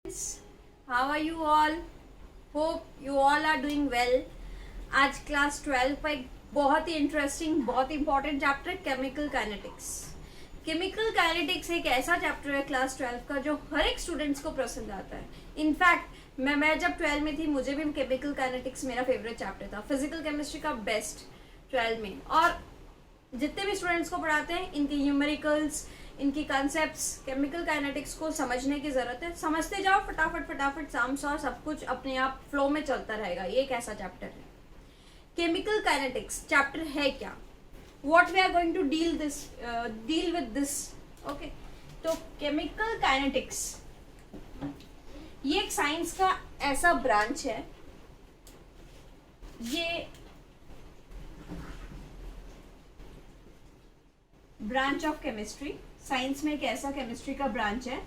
How are you all? Hope you all are doing well. आज class 12 का एक बहुत ही इंटरेस्टिंग, बहुत important chapter chemical kinetics. Chemical kinetics एक ऐसा चैप्टर है क्लास 12 का जो हर एक स्टूडेंट्स को पसंद आता है। इनफैक्ट मैं जब 12 में थी मुझे भी केमिकल काइनेटिक्स मेरा फेवरेट चैप्टर था, फिजिकल केमिस्ट्री का बेस्ट 12 में। और जितने भी स्टूडेंट्स को पढ़ाते हैं इनकी न्यूमेरिकल्स, इनकी कॉन्सेप्ट्स, केमिकल काइनेटिक्स को समझने की ज़रूरत है। समझते जाओ फटाफट सामसा सब कुछ अपने आप फ्लो में चलता रहेगा। ये एक ऐसा चैप्टर है। केमिकल काइनेटिक्स चैप्टर है क्या, what we are going to deal with this. Okay, तो केमिकल काइनेटिक्स ये एक साइंस का ऐसा ब्रांच है, ये ब्रांच ऑफ केमिस्ट्री, साइंस में एक ऐसा केमिस्ट्री का ब्रांच है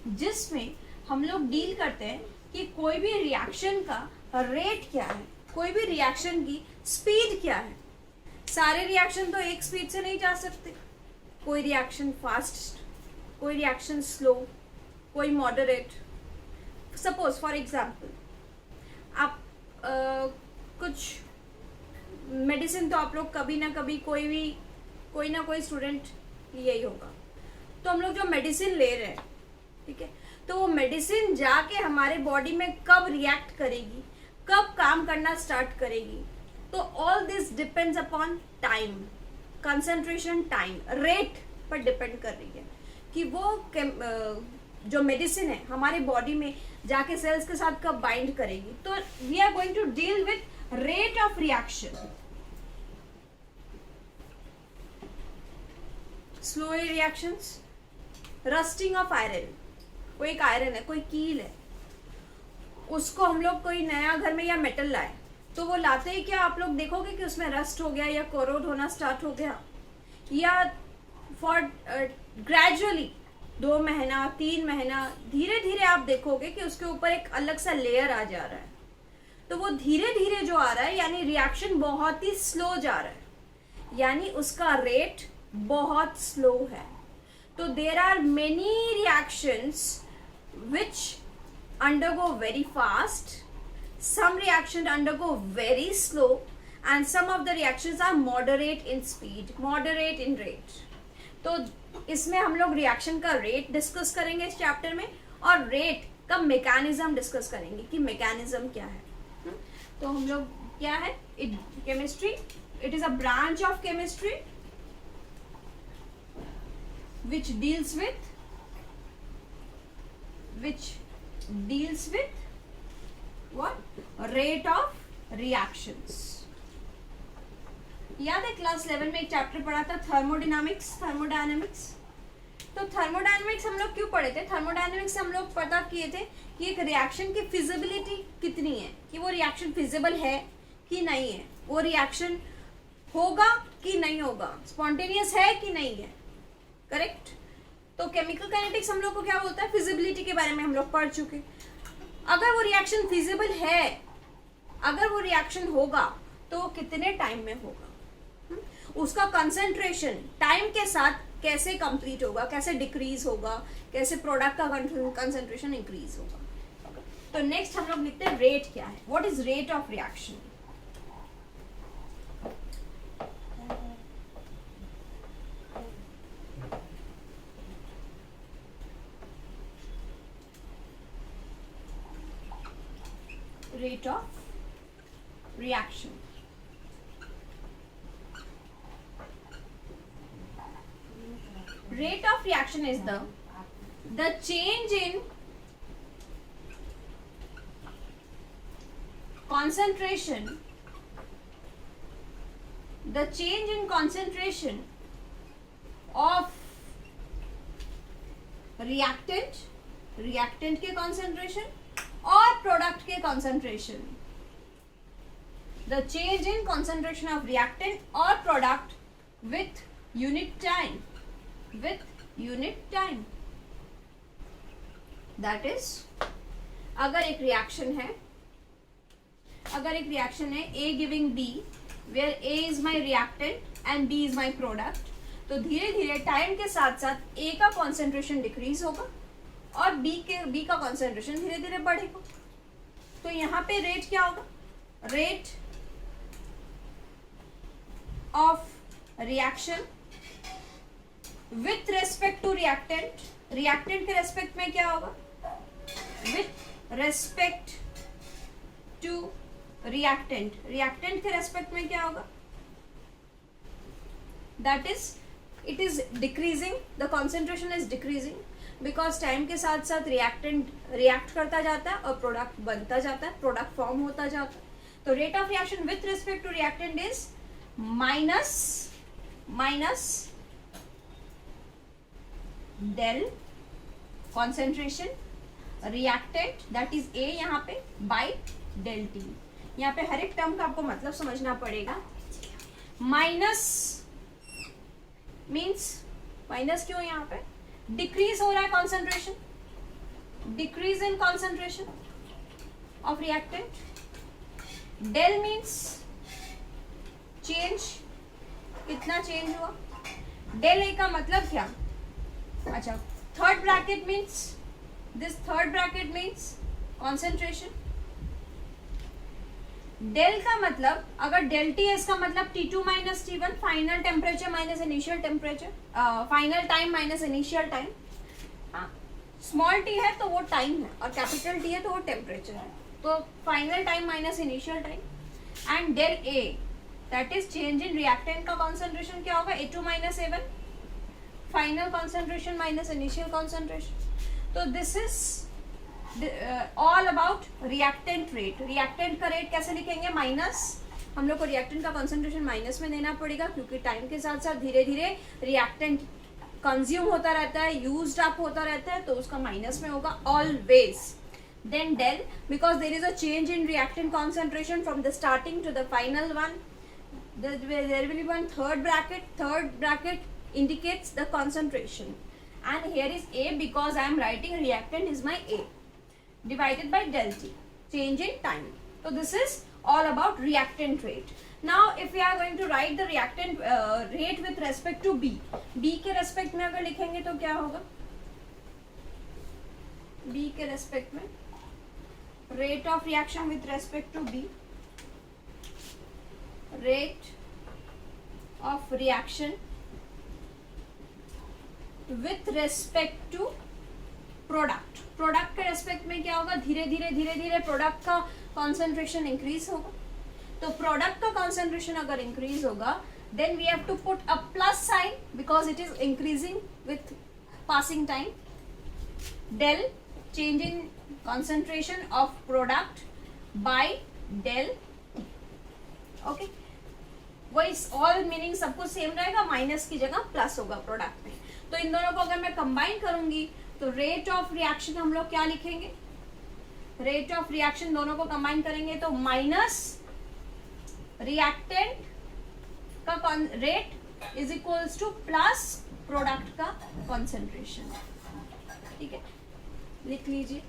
जिसमें हम लोग डील करते हैं कि कोई भी रिएक्शन का रेट क्या है, कोई भी रिएक्शन की स्पीड क्या है। सारे रिएक्शन तो एक स्पीड से नहीं जा सकते, कोई रिएक्शन फास्ट, कोई रिएक्शन स्लो, कोई मॉडरेट। सपोज फॉर एग्जांपल आप कुछ मेडिसिन तो आप लोग कभी ना कभी कोई ना कोई स्टूडेंट यही होगा, तो हम लोग जो मेडिसिन ले रहे हैं, ठीक है, तो वो मेडिसिन जाके हमारे बॉडी में कब रिएक्ट करेगी, कब काम करना स्टार्ट करेगी, तो all this depends upon time, concentration, time, rate पर डिपेंड कर रही है कि वो जो मेडिसिन है हमारे बॉडी में जाके सेल्स के साथ कब बाइंड करेगी। तो we are going to deal with rate of reaction. Slow reactions, rusting of iron, कोई एक आयरन है, कोई कील है, उसको हम लोग कोई नया घर में या मेटल लाए तो वो लाते ही क्या आप लोग देखोगे कि उसमें रस्ट हो गया या कोरोड होना स्टार्ट हो गया, या फॉर ग्रेजुअली 2 महीना 3 महीना धीरे धीरे आप देखोगे कि उसके ऊपर एक अलग सा लेयर आ जा रहा है। तो वो धीरे धीरे जो आ रहा है यानी रिएक्शन बहुत ही स्लो जा रहा है, यानी उसका रेट बहुत स्लो है। तो there are many reactions which undergo very fast, some reactions undergo very slow, and some of the reactions are moderate in speed, moderate in rate. तो इसमें हम लोग रिएक्शन का रेट डिस्कस करेंगे इस चैप्टर में, और रेट का मैकेनिज्म डिस्कस करेंगे कि मैकेनिज्म क्या है। तो हम लोग क्या है, chemistry, it is a branch of chemistry which deals with what rate of reactions। याद है क्लास 11 में एक चैप्टर पढ़ा था थर्मोडायनामिक्स। तो थर्मोडायनामिक्स हम लोग क्यों पढ़े थे? थर्मोडायनामिक्स हम लोग पता किए थे कि एक रिएक्शन की फिजिबिलिटी कितनी है, कि वो रिएक्शन फिजिबल है कि नहीं है, वो रिएक्शन होगा कि नहीं होगा, स्पॉन्टेनियस है कि नहीं है, करेक्ट। तो केमिकल काइनेटिक्स हम लोग को क्या बोलता है, फिजिबिलिटी के बारे में हम लोग पढ़ चुके। अगर वो रिएक्शन फिजिबल है, अगर वो रिएक्शन होगा तो वो कितने टाइम में होगा, उसका कंसंट्रेशन टाइम के साथ कैसे कंप्लीट होगा, कैसे डिक्रीज होगा, कैसे प्रोडक्ट का कंसंट्रेशन इंक्रीज होगा। तो नेक्स्ट हम लोग लिखते हैं रेट क्या है, what is rate of reaction. Rate of reaction. Rate of reaction is the change in concentration, the change in concentration of reactant के concentration और प्रोडक्ट के concentration, the change in concentration of reactant और product with unit time, that is अगर एक reaction है A giving B, where A is my reactant and B is my product, तो धीरे धीरे टाइम के साथ साथ A का कॉन्सेंट्रेशन डिक्रीज होगा और बी का कॉन्सेंट्रेशन धीरे धीरे बढ़ेगा। तो यहाँ पे रेट क्या होगा, rate of reaction with respect to reactant, reactant के रेस्पेक्ट में क्या होगा, with respect to reactant, reactant के रेस्पेक्ट में क्या होगा, that is it is decreasing, the concentration is decreasing because time के साथ साथ रिएक्टेंट रिएक्ट करता जाता है और प्रोडक्ट बनता जाता है, प्रोडक्ट फॉर्म होता जाता है। तो rate of reaction with respect to reactant is minus del concentration reactant that is A यहाँ पे बाय डेल टी। यहाँ पे हर एक टर्म का आपको मतलब समझना पड़ेगा। माइनस मीन्स माइनस क्यों, यहाँ पे डिक्रीज हो रहा है concentration, decrease in concentration of reactant. Del means change, कितना चेंज हुआ। डेल ए का मतलब क्या, अच्छा third bracket means this, third bracket means concentration. Del का मतलब अगर डेल टी है इसका मतलब T2 minus T1, final temperature minus initial temperature, final time minus initial time. Small T है तो वो टाइम है और कैपिटल टी है तो वो टेम्परेचर है, तो final time minus initial time. And del A that is change in reactant का कॉन्सेंट्रेशन क्या होगा, A2 minus A1, final concentration minus initial concentration. तो this is all about reactant rate. Reactant का रेट कैसे लिखेंगे, minus, हम लोग को रिएक्टेंट का कॉन्सेंट्रेशन माइनस में देना पड़ेगा क्योंकि टाइम के साथ साथ धीरे धीरे रिएक्टेंट कंज्यूम होता रहता है, यूज्ड अप होता रहता है, तो उसका माइनस में होगा always. Then del because there is a change in reactant concentration from the starting to the final one, there will be one third bracket indicates the concentration and here is A because I am writing reactant is my A divided by del T, change in time. So this is all about reactant rate. Now if we are going to write the reactant rate with respect to B, B के respect में अगर लिखेंगे तो क्या होगा, B के respect में rate of reaction with respect to B, rate of reaction with respect to product, product के रेस्पेक्ट में क्या होगा, धीरे धीरे प्रोडक्ट का कॉन्सेंट्रेशन इंक्रीज होगा। तो प्रोडक्ट का कॉन्सेंट्रेशन अगर इंक्रीज होगा then we have to put a plus sign because it is increasing with passing time. Del change in concentration of product by del, okay वही ऑल मीनिंग सब कुछ same रहेगा, minus की जगह plus होगा product में। तो इन दोनों को अगर मैं कंबाइन करूंगी तो रेट ऑफ रिएक्शन हम लोग क्या लिखेंगे, रेट ऑफ रिएक्शन दोनों को कंबाइन करेंगे तो माइनस रिएक्टेंट का rate is equals two plus product का कॉन्सेंट्रेशन। ठीक है, लिख लीजिए।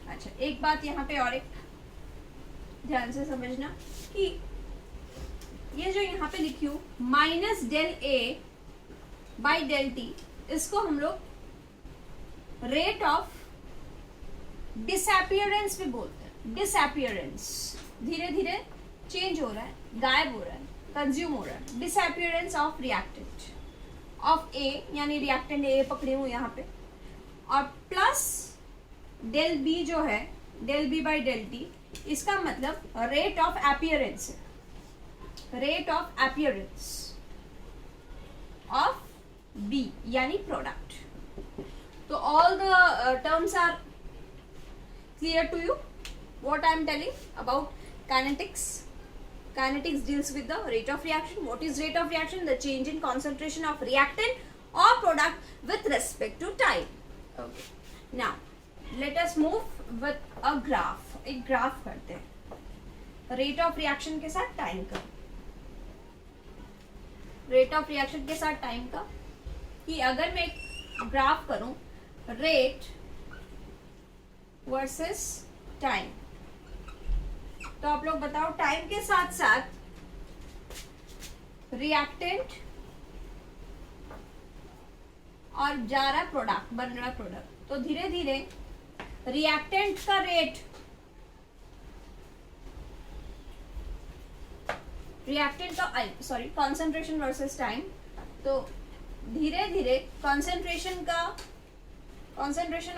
अच्छा एक बात यहाँ पे और एक ध्यान से समझना कि ये जो यहाँ पे लिखी हूं minus del A by del T, इसको हम लोग रेट ऑफ डिसअपियरेंस भी बोलते हैं। डिसअपियरेंस धीरे धीरे चेंज हो रहा है, गायब हो रहा है, कंज्यूम हो रहा है। डिसअपियरेंस ऑफ रिएक्टेंट ऑफ ए, यानी रिएक्टेंट ए पकड़ी हूं यहाँ पे, और प्लस डेल बी जो है, del B by del T, इसका मतलब रेट ऑफ अपीयरेंस है, rate of appearance of B यानी प्रोडक्ट। तो all the terms are clear to you what I am telling about kinetics. Kinetics deals with the rate of reaction. What is rate of reaction? The change in concentration of reactant or product with respect to time. Okay. Now let us move with a graph. एक graph करते हैं rate of reaction के साथ time का, rate of reaction के साथ time का, कि अगर मैं एक ग्राफ करूं रेट वर्सेस टाइम, तो आप लोग बताओ टाइम के साथ साथ रिएक्टेंट और जा रहा है प्रोडक्ट, बन रहा है प्रोडक्ट। तो धीरे धीरे रिएक्टेंट का रेट, रिएक्टेंट का सॉरी कॉन्सेंट्रेशन वर्सेस टाइम, तो धीरे धीरे कॉन्सेंट्रेशन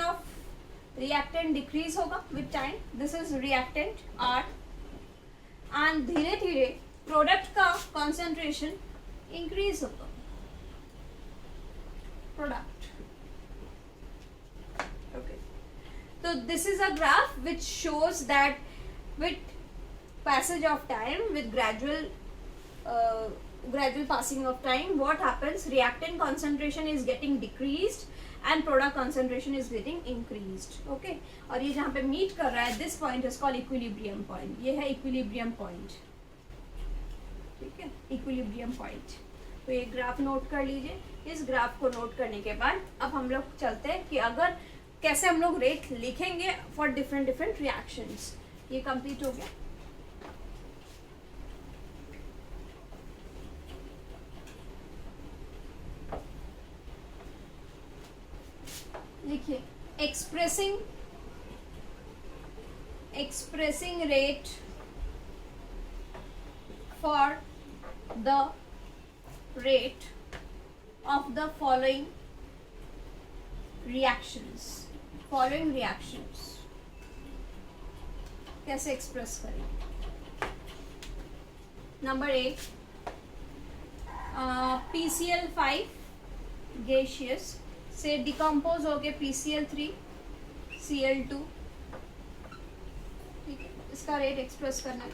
ऑफ रिएक्टेंट डिक्रीज होगा with time, this is reactant R, and धीरे धीरे प्रोडक्ट का कॉन्सेंट्रेशन इंक्रीज होगा, प्रोडक्ट। ओके, तो this is a graph which shows that with passage of time, with gradual passing of time, what happens, reactant concentration is getting decreased and product concentration is getting increased. Okay, और ये जहाँ पे meet कर रहा है, this point is called equilibrium point, ये है equilibrium point, ठीक है, equilibrium point। तो ये ग्राफ नोट कर लीजिए। इस ग्राफ को नोट करने के बाद अब हम लोग चलते हैं कि अगर कैसे हम लोग रेट लिखेंगे फॉर डिफरेंट रिएक्शंस। ये कंप्लीट हो गया। लिखिए, expressing rate for the rate of the following reactions. कैसे एक्सप्रेस करें? नंबर 1, PCl5 गैसियस से डिकम्पोज हो गए PCl3 Cl2, ठीक है। इसका रेट एक्सप्रेस करना है,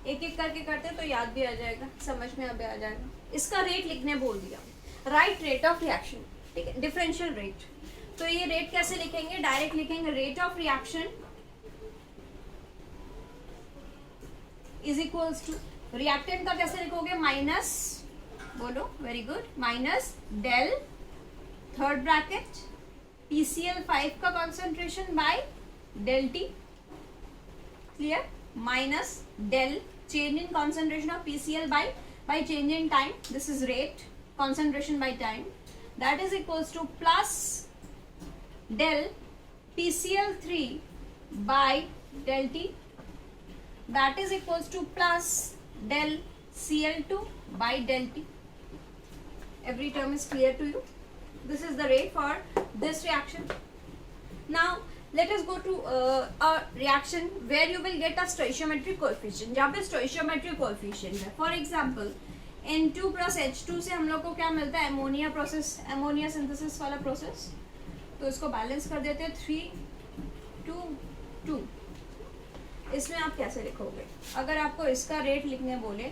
एक एक करके करते तो याद भी आ जाएगा, समझ में अब आ जाएगा। इसका रेट लिखने बोल दिया, राइट रेट ऑफ रिएक्शन, ठीक है, डिफरेंशियल रेट। तो ये रेट कैसे लिखेंगे? डायरेक्ट लिखेंगे, rate of reaction is equals to, reactant का कैसे लिखोगे? माइनस, बोलो, very good, minus del, third bracket, PCl5 का concentration by del T, clear, minus del change in concentration of PCl by change in time, this is rate, concentration by time, that is equals to plus del PCl3 by del T, that is equals to plus del Cl2 by del T. Every term is clear to you? This is the rate for this reaction. Now let us go to a reaction where you will get a stoichiometric coefficient, जहाँ पे stoichiometric coefficient है। For example, N2 plus H2 से हम लोग को क्या मिलता है? अमोनिया प्रोसेस, अमोनिया सिंथेसिस वाला प्रोसेस। तो इसको बैलेंस कर देते हैं 3, 2, 2। इसमें आप कैसे लिखोगे? अगर आपको इसका रेट लिखने बोले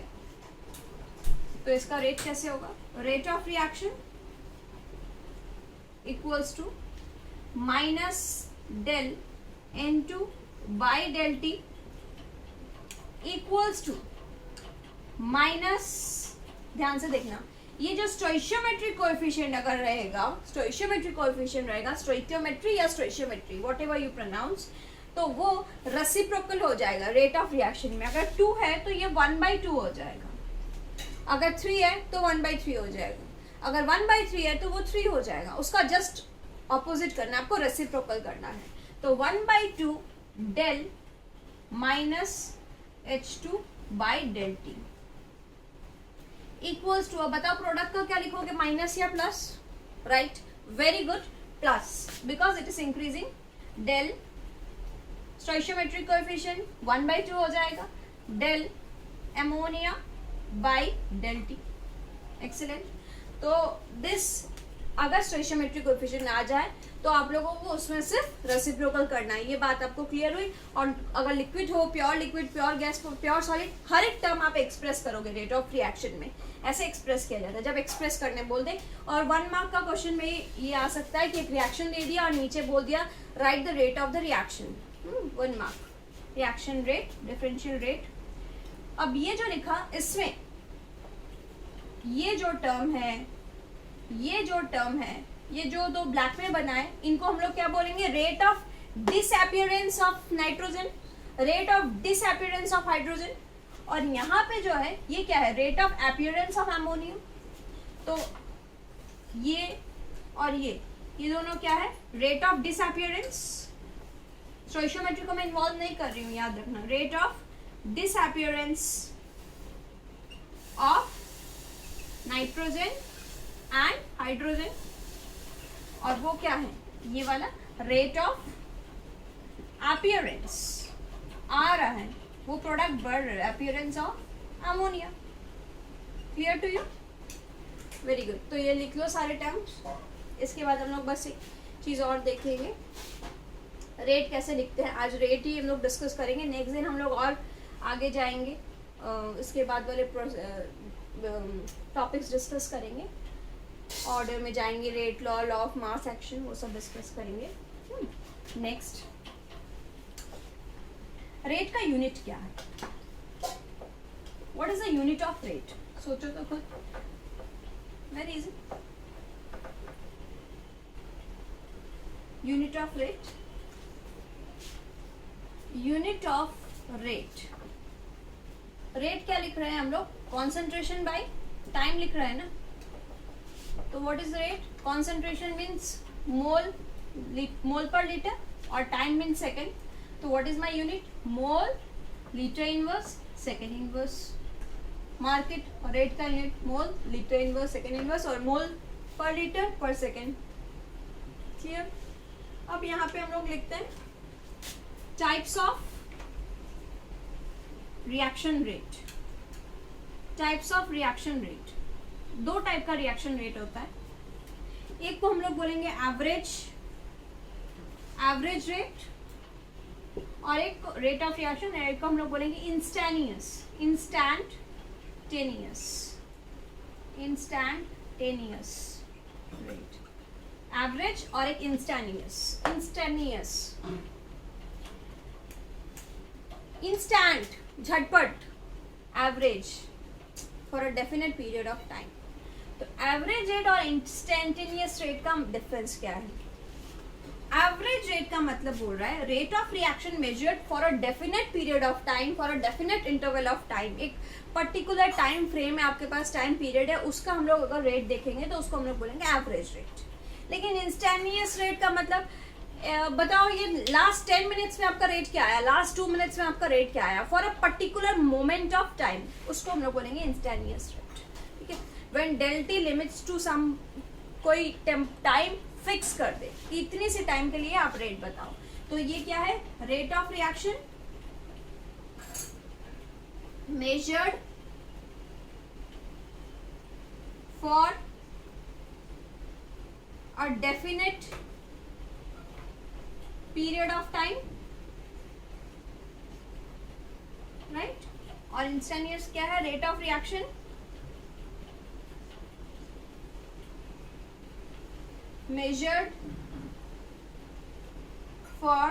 तो इसका रेट कैसे होगा? Rate of reaction equals to minus del N2 by del T equals to minus, ध्यान से देखना, ये जो स्टोइशियोमेट्रिक कोएफिशिएंट अगर रहेगा, स्टोइशियोमेट्रिक कोएफिशिएंट रहेगा, स्टोइकियोमेट्री या stoichiometry, whatever you pronounce, तो वो रेसिप्रोकल हो जाएगा रेट ऑफ रिएक्शन में। अगर 2 है तो ये 1/2 हो जाएगा, अगर 3 है तो 1/3 हो जाएगा, अगर 1/3 है तो वो 3 हो जाएगा। उसका जस्ट ऑपोजिट करना है आपको, रेसिप्रोकल करना है। तो 1/2 del minus H2 by del T equals to, अब बताओ प्रोडक्ट का क्या लिखोगे? माइनस या plus? Right, very good, plus, because it is increasing. Del stoichiometric coefficient 1/2 हो जाएगा, del ammonia by del T. Excellent. तो दिस, अगर स्टोइशियोमेट्रिक कोएफिशिएंट आ जाए तो आप लोगों को उसमें सिर्फ रेसिप्रोकल करना है। ये बात आपको क्लियर हुई? और अगर लिक्विड हो, pure liquid, pure gas, pure solid, हर एक टर्म आप एक्सप्रेस करोगे रेट ऑफ रिएक्शन में। ऐसे एक्सप्रेस किया जाता है जब एक्सप्रेस करने बोल दे। और 1 मार्क का क्वेश्चन में ये आ सकता है कि एक रिएक्शन दे दिया और नीचे बोल दिया right the rate of the reaction, 1 mark, reaction rate, differential rate. अब ये जो लिखा, इसमें ये जो टर्म है, ये जो 2 ब्लैक में बना है, इनको हम लोग क्या बोलेंगे? Rate of disappearance of nitrogen, rate of disappearance of hydrogen. और यहाँ पे जो है ये क्या है? Rate of appearance of ammonium. तो ये और ये दोनों क्या है, रेट ऑफ डिसअपियरेंस। स्टोइशियोमेट्री को मैं इन्वॉल्व नहीं कर रही हूँ, याद रखना, rate of disappearance of nitrogen and hydrogen, और वो क्या है, ये वाला रेट ऑफ अपीयरेंस आ रहा है, वो प्रोडक्ट बढ़ रहा है, appearance of ammonia. Clear to you? Very good. तो ये लिख लो सारे टर्म्स। इसके बाद हम लोग बस एक चीज़ और देखेंगे, रेट कैसे लिखते हैं। आज रेट ही हम लोग डिस्कस करेंगे, नेक्स्ट दिन हम लोग और आगे जाएंगे, इसके बाद वाले टॉपिक्स डिस्कस करेंगे, ऑर्डर में जाएंगे, rate law, law of mass action, वो सब डिस्कस करेंगे। नेक्स्ट, रेट का यूनिट क्या है? What is the unit of rate? सोचो तो खुद, very easy. Unit of rate, unit of rate, rate क्या लिख रहे हैं हम लोग? कॉन्सेंट्रेशन बाय टाइम लिख रहे हैं ना। तो what is rate? Concentration means mole, mole per litre, और टाइम मीन्स सेकेंड। तो what is my unit? Mole, litre inverse, second inverse. Market rate का unit mole, litre inverse, second inverse, और mole per litre पर second. Clear? अब यहाँ पे हम लोग लिखते हैं types of reaction rate. Types of reaction rate, दो टाइप का रिएक्शन रेट होता है। एक को हम लोग बोलेंगे एवरेज रेट, और एक रेट ऑफ रिएक्शन, एक को हम लोग बोलेंगे इंस्टैंटेनियस रेट। एवरेज और एक इंस्टेंट, झटपट, average for a definite period of time. तो एवरेज रेट और इंस्टेंटेनियस रेट का डिफरेंस क्या है? एवरेज रेट का मतलब बोल रहा है rate of reaction measured for a definite period of time, for a definite interval of time. एक पर्टिकुलर टाइम फ्रेम है, आपके पास टाइम पीरियड है, उसका हम लोग अगर रेट देखेंगे तो उसको हम लोग बोलेंगे एवरेज रेट। लेकिन इंस्टेंटेनियस रेट का मतलब बताओ ये लास्ट 10 मिनट्स में आपका रेट क्या आया, लास्ट 2 मिनट्स में आपका रेट क्या आया, for a particular moment of time, उसको हम लोग बोलेंगे इंस्टेंटेनियस रेट। ठीक है? व्हेन डेल्टी लिमिट्स टू सम, कोई टाइम फिक्स कर दे कि इतनी सी टाइम के लिए आप रेट बताओ। तो ये क्या है? Rate of reaction measured for a definite period of time, right? और इंस्टेंटेनियस क्या है? Rate of reaction measured for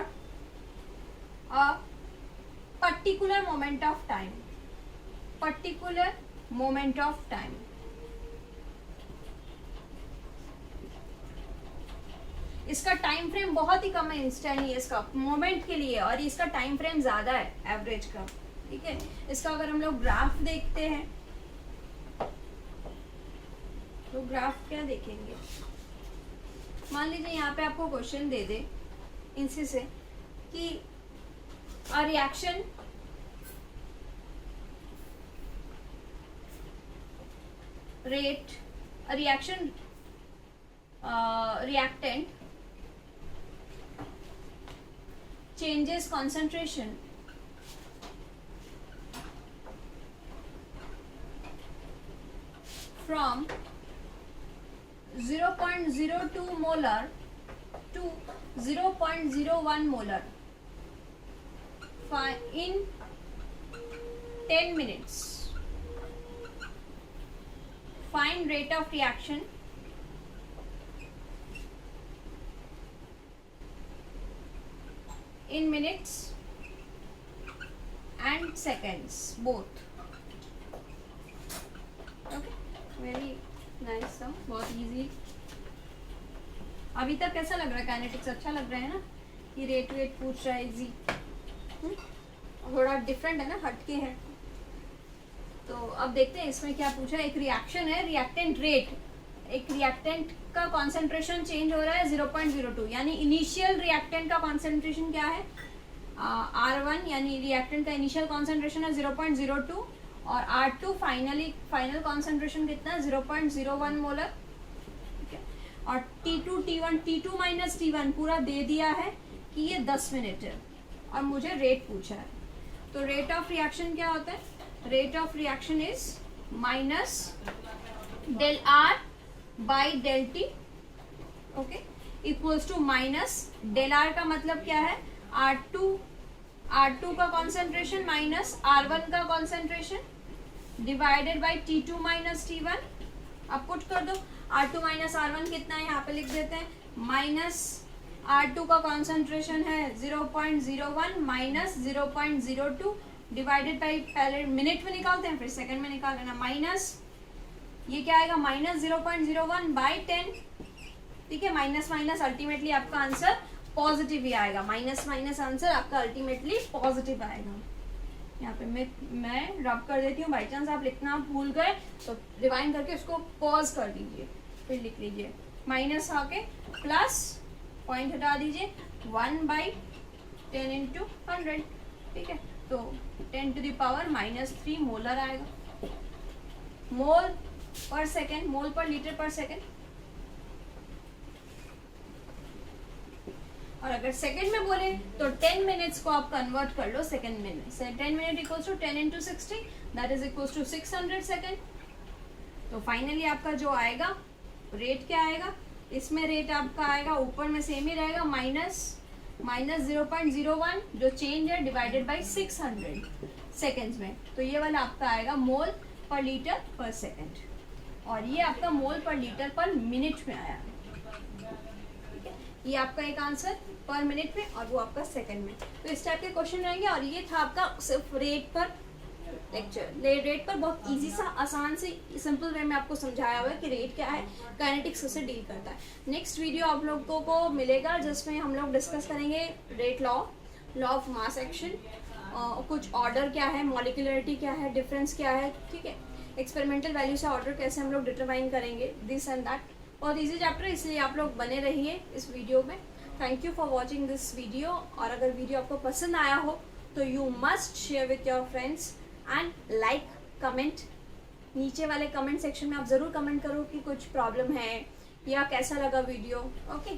a particular moment of time, इसका टाइम फ्रेम बहुत ही कम है इंस्टेंटेनियस का, मोमेंट के लिए, और इसका टाइम फ्रेम ज्यादा है एवरेज का। ठीक है? इसका अगर हम लोग ग्राफ देखते हैं तो ग्राफ क्या देखेंगे? मान लीजिए यहाँ पे आपको क्वेश्चन दे दे इनसे से कि a reaction rate, a reaction reactant changes concentration from 0.02 molar to 0.01 molar in 10 minutes. Find rate of reaction in minutes and seconds both. Okay, very nice sum, बहुत easy. अभी तक कैसा लग रहा है? काइनेटिक्स अच्छा लग रहा है ना? ये रेट वेट पूछ रहा है, इजी, थोड़ा डिफरेंट है ना, हटके है। तो अब देखते हैं इसमें क्या पूछा है। एक रिएक्शन है, रिएक्टेंट रेट, एक रिएक्टेंट का कॉन्सेंट्रेशन चेंज हो रहा है 0.02, यानी इनिशियल रिएक्टेंट का कॉन्सेंट्रेशन क्या है R1, यानी रिएक्टेंट का इनिशियल कॉन्सेंट्रेशन है 0.02 और R2 फाइनल कॉन्सेंट्रेशन कितना है 0.01 मोलर। ठीक है, और T2 T1 T2 minus T1 पूरा दे दिया है कि ये 10 मिनट है और मुझे रेट पूछा है। तो रेट ऑफ रिएक्शन क्या होता है, rate of reaction is minus del R by del T, okay, equals to minus del R का मतलब क्या है R2 का कॉन्सेंट्रेशन माइनस R1 का concentration divided by T2 minus T1। अब पुट कर दो, R2 माइनस R1 कितना है यहाँ पे लिख देते हैं, माइनस R2 का कॉन्सेंट्रेशन है 0.01 माइनस 0.02 डिवाइडेड बाई, पहले मिनट में निकालते हैं फिर सेकंड में निकाल लेना, माइनस ये क्या आएगा माइनस 0.01 बाई 10। ठीक है, माइनस माइनस अल्टीमेटली आपका आंसर पॉजिटिव ही आएगा, माइनस माइनस आंसर आपका अल्टीमेटली पॉजिटिव आएगा। यहाँ पे मैं रब कर देती हूँ, बाई चांस आप लिखना भूल गए तो रिवाइंड करके उसको पॉज कर दीजिए फिर लिख लीजिए, माइनस आके प्लस पॉइंट हटा दीजिए 1/10 इंटू 100। ठीक है, तो 10 टू द पावर -3 मोलर आएगा, मोल पर सेकेंड, मोल पर लीटर पर सेकेंड। और अगर सेकेंड में बोले तो 10 मिनट्स को आप कन्वर्ट कर लो सेकेंड में, 10 minute equals to 10 into 60 that is equals to 600 second. तो फाइनली आपका जो आएगा रेट क्या आएगा, इसमें रेट आपका आएगा ऊपर में सेम ही रहेगा माइनस 0.01 जो चेंज है डिवाइडेड बाई 600 सेकेंड्स में, तो ये वाला आपका आएगा मोल पर लीटर पर सेकेंड और ये आपका मोल पर लीटर पर मिनट में आया। ठीक है, ये आपका एक आंसर पर मिनट में और वो आपका सेकंड में। तो इस टाइप के क्वेश्चन रहेंगे और ये था आपका सिर्फ रेट पर लेक्चर। रेट पर बहुत इजी सा आसान से सिंपल वे में आपको समझाया हुआ है कि रेट क्या है, काइनेटिक्स कैसे डील करता है। नेक्स्ट वीडियो आप लोगों को मिलेगा जिसमें हम लोग डिस्कस करेंगे rate law of mass action, कुछ ऑर्डर क्या है, मॉलिक्यूलरिटी क्या है, डिफरेंस क्या है। ठीक है, एक्सपेरिमेंटल वैल्यू से ऑर्डर कैसे हम लोग डिटरमाइन करेंगे, दिस एंड दैट। बहुत इजी चैप्टर, इसलिए आप लोग बने रहिए इस वीडियो में। Thank you for watching this video. और अगर वीडियो आपको पसंद आया हो तो you must share with your friends and like, comment. नीचे वाले कमेंट सेक्शन में आप ज़रूर कमेंट करो कि कुछ प्रॉब्लम है या कैसा लगा वीडियो। ओके।